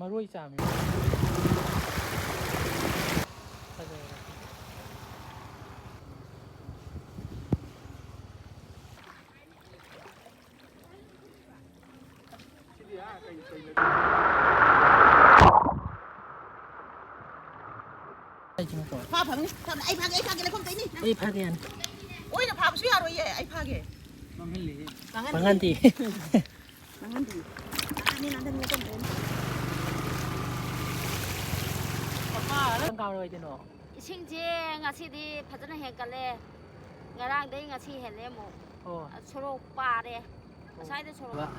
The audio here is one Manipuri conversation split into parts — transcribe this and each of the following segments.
ꯃꯔꯣꯏ ꯆꯥꯃꯤ ꯐꯥ ꯐꯪꯅꯤ ꯑꯩ ꯐꯥꯒꯦ ꯂꯩꯐꯝ ꯇꯩꯅꯤ ꯑꯩ ꯐꯥꯒꯦ ꯌꯥꯅꯤ ꯑꯣꯏꯅ ꯐꯥꯕꯁꯨ ꯌꯥꯔꯣꯏꯌꯦ ꯑꯩ ꯐꯥꯒꯦ ꯃꯥꯡꯍꯟꯗꯤ ꯀꯥꯎꯔꯣꯏꯗꯣꯏꯅꯣ ꯏꯁꯤꯡꯁꯦ ꯉꯁꯤꯗꯤ ꯐꯖꯅ ꯍꯦꯟꯒꯠꯂꯦ ꯉꯔꯥꯡꯗꯩ ꯉꯁꯤ ꯍꯦꯜꯂꯦ ꯑꯃꯨꯛ ꯁꯣꯔꯣꯛ ꯄꯥꯔꯦ ꯉꯁꯥꯏꯗ ꯁꯣꯔꯣꯛ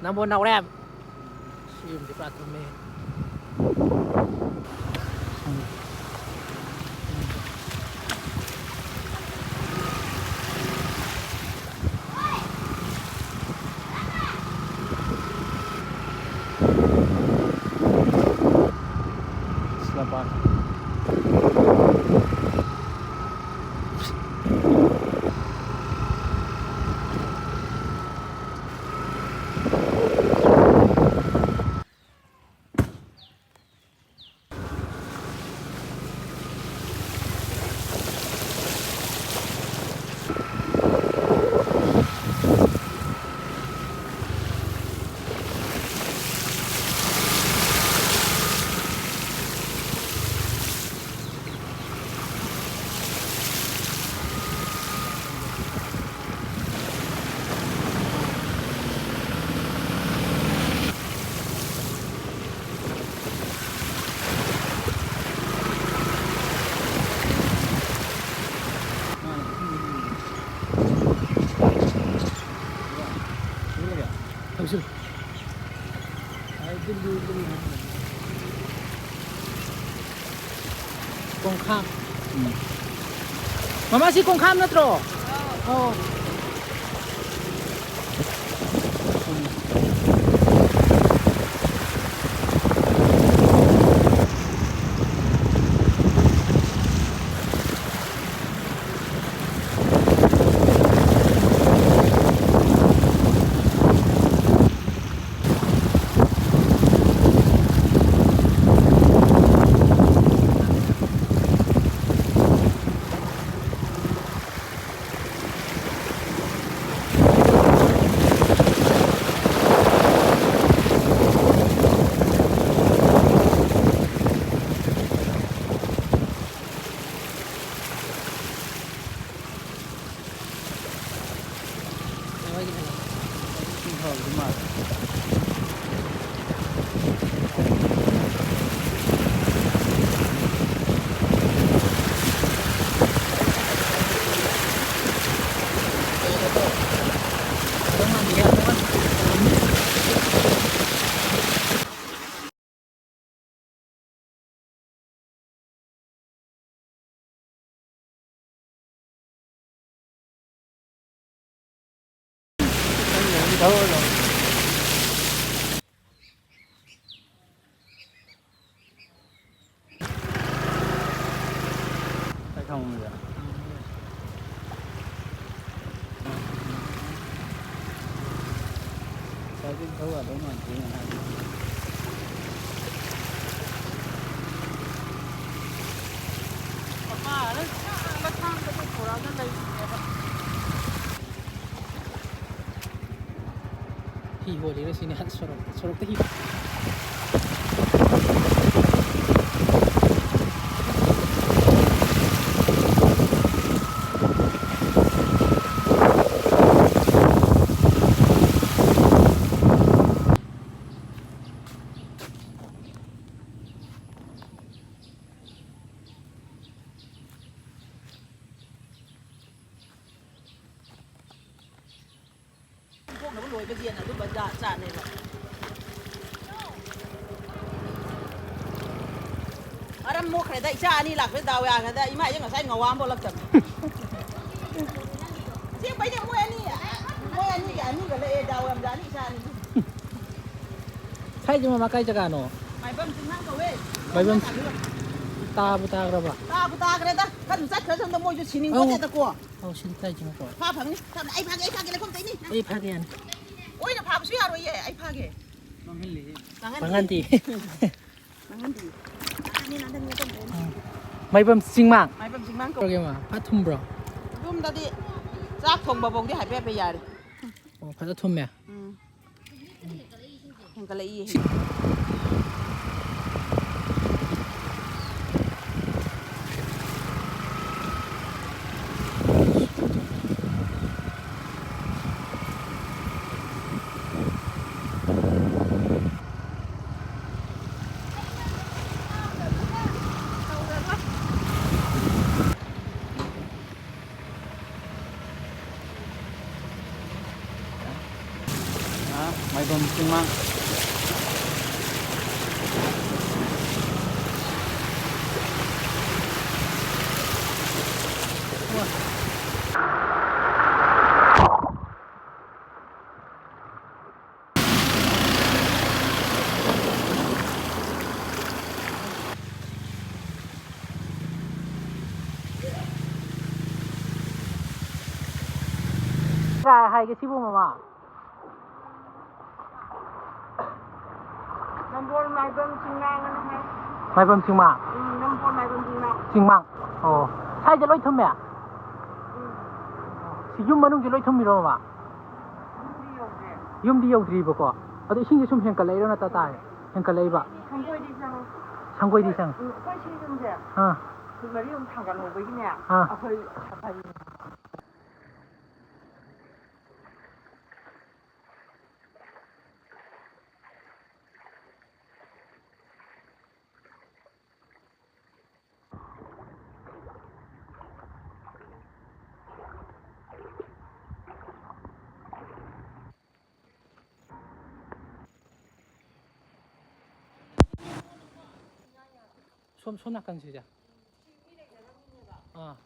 ꯅꯝꯕꯣꯜ ꯅꯥꯎꯔꯦꯝ ꯁꯤ ꯌꯨꯝꯁꯦ ꯄꯨꯔꯥ ꯊꯨꯝꯃꯦ Tamsil. Kongkham. Mama si Kongkham na tro. Oh. Không rồi. Sao cái thấu ở đúng rồi chị này. Papa, nó thang cái cổ nó lấy hi ho le sini han sorok te hi lồi cái gì là lúc bây giờ trả này rồi. Adam mua cái đấy cha đi lạc với đào à cái đấy mà chứ mà sai ngầu ám bao lắc chậm. Chứ bây giờ mua anh đi cái này đào em giá đi cha này. Sai cuma makai jaga no. Mày bơm chính năng cầu ấy. Mày bơm ta buta berapa? Ta cái đấy kan sát khởi thân mua cho xin ninh có ta của. Oh xin tay cuma kau. Pha phẳng, ai pha cái lấy không thấy đi. Ai pha cái anh. Ôi nó pha suy rồi vậy, ai pha cái. Manganti. Manganti. Ini nanti ngomong kan. Mai bam singmang. Mai bam singmang ko. Program pathum bro. Dum tadi chak thong babong di hai pe yari. Oh, pathum ya. Hengkalai. Mai bom singmang. Hai cái sibu mama. Nampol mai bam singmang kan hai. Mai bam singmang. Nampol mai bam singmang. Singmang. Oh, sai je loi thum ya. Si yum manung je loi thum mi ro ma. Yum di yau dri ba ko. Ado ising je sum hen ka lai ro na ta ta. Hen ka lai ba. Sanggoi di sang. Sanggoi di sang. Koi si sum je. Ha. Mari um thang kan ho bai ne. Ha. Akhoi akhai. 손 약간 주자. 아.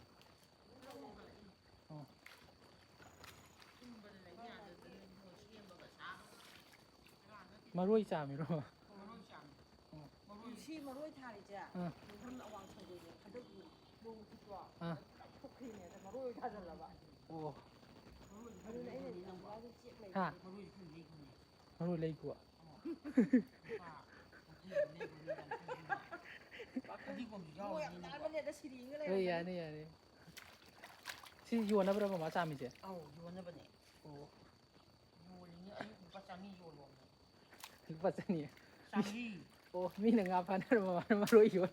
마로이 짬이로. Si maroi thari ja. Mun awang sanggoi ne. Hadak lu tutwa. 아. Phokhi ne maroi thajal la ba. 오. Maroi ne ne nang ba ji chek lai. 하. 마로이 레이고. 예, 아니. 시 요나 브라고 마 짬이제. 오. 빅바스니. 오, 미는 아파나로 마로이 요래.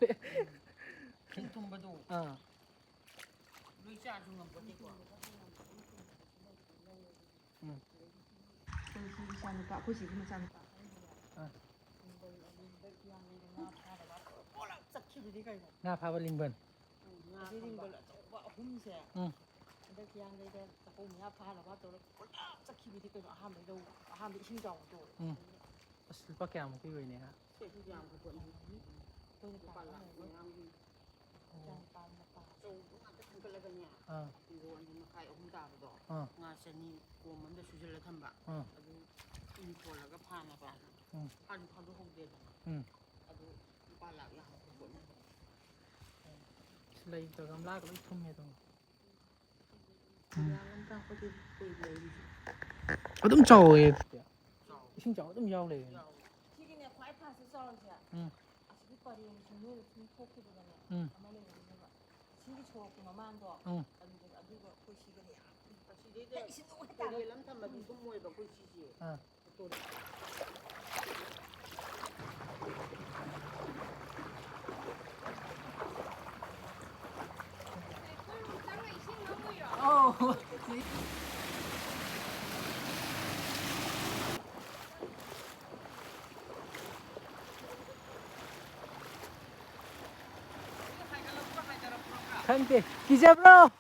아. 나 파벌링번. 술밖에 안 먹고 있네. 슬레이 저 감라 그 톰해도. 어둠 저에. 진짜 어둠 야오래. 지금에 과이 파스 썰어서. 아직 빨리 중요를 좀 포기되잖아. 아마는 이거 지기 좋고 너만도. 아주가 그 시간이야. 시도 했다. 람 탐만 좀 모여 봐. 그 시지. 또 간대 기자 브로.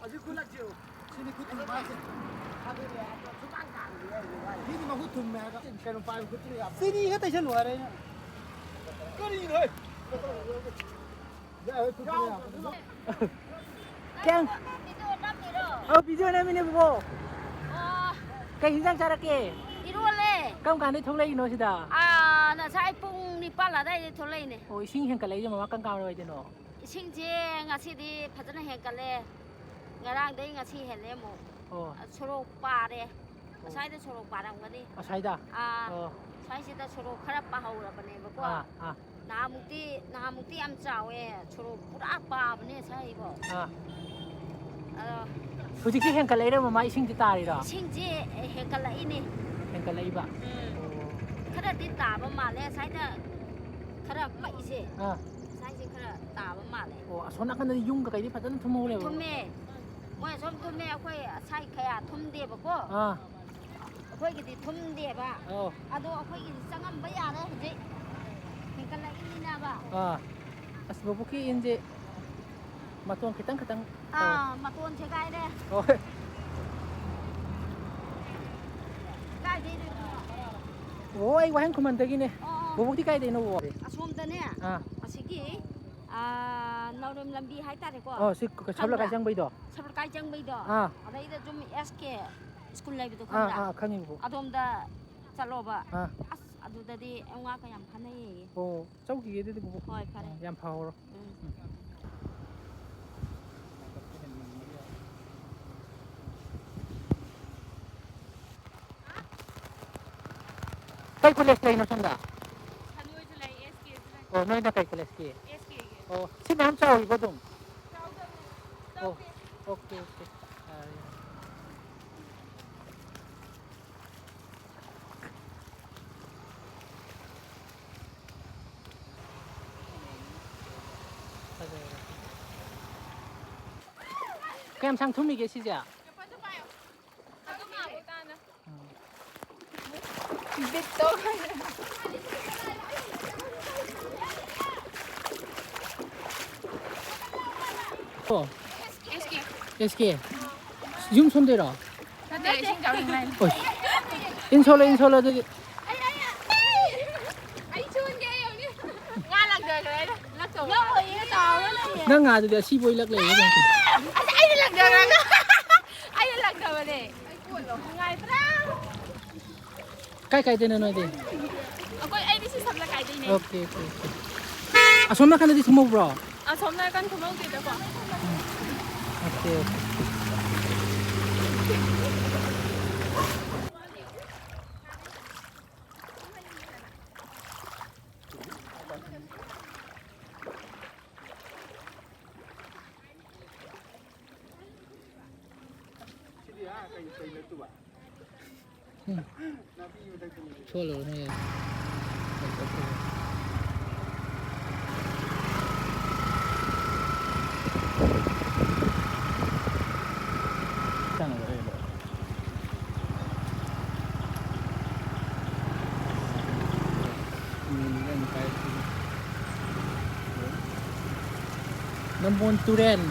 아직 굴락지요. 신이 구통 마시. Ini mah hutum meh ka. Kan pa hutum ya. Sini ka tai luar ni. Kari rồi. Ya hutum ya. Keng. Video na mini bo. Cái hình dạng ra kì. 이루어래. Công cả này thông lấy nó gì 아, 나 사이풍 니빨라 다이 돌레이네. Ôi sinh hiện cả lấy cho mà căng cao rồi chứ nó. 싱제 nga시디 파잖아 해갈래. nga랑 데이 nga시 헬레 뭐. 초록 빠래. 사이드 초록 빠랑 거니. À sai da. 아. 사이시다 초록 카라 빠하우라 버네 뭐. 나무띠 암 짜웨 초록 뿌라 빠버네 사이고. Hujiki hiện cả lấy đâu mà mai sinh thì ta đi đó. 싱제 해갈라이니. Hiện cả lấy bà. 카라디 따바 말레 사이다 카라 빠이세. 사이지 카라 따바 말레. Số nãy cái dung cái đi phải tận thum mồi 톰메 뭐야 좀 톰메 아코이 사이 카야 톰데 보고 아코이 기디 톰데 봐 아도 아코이 기디 짱한 바야네 이제 그러니까 이니나 봐 As babuki inje matuang kitang 마톤 제가 이래 가이데 Ôi quá anh không mình tới cái này babuki cái đấy nó 아솜다네 아시기 나름 람비 하이타레고 xí cái chắp là cái trang bây đó 서울 가이장 베이도 아다이다 좀 SK 스쿨 라이브도 간다 khăn gì 아돔다 잘로봐 아두다디 앵와 그냥 파네 cháu kia đấy babuki 호이 파네 yam phao rồi Kay college lay no sanda. Hanoi July SK July Noi na kay college ki. SK Si nam chao iba dum. Okay. Kem sang thumi ke si ja. SK. Yung 손대라. 네, 신경 만. 인솔라 저기. 아이 좋은 게 여기. nga lần đời rồi đó. Lắc rồi. Nó bị tàu đó nè. Nga nga thì si boy lắc lệ. Ai đi lần đời rồi. Ai đi lần đời rồi nè. Ai cuốn rồi. Ngày đó. Kay din ano din. Ako ay di sisab la kay din. Okay. Asoma ka na di sumo bro. Som na kan kumaw dito ko. Okay. Cholo na yan. Nambon Turen.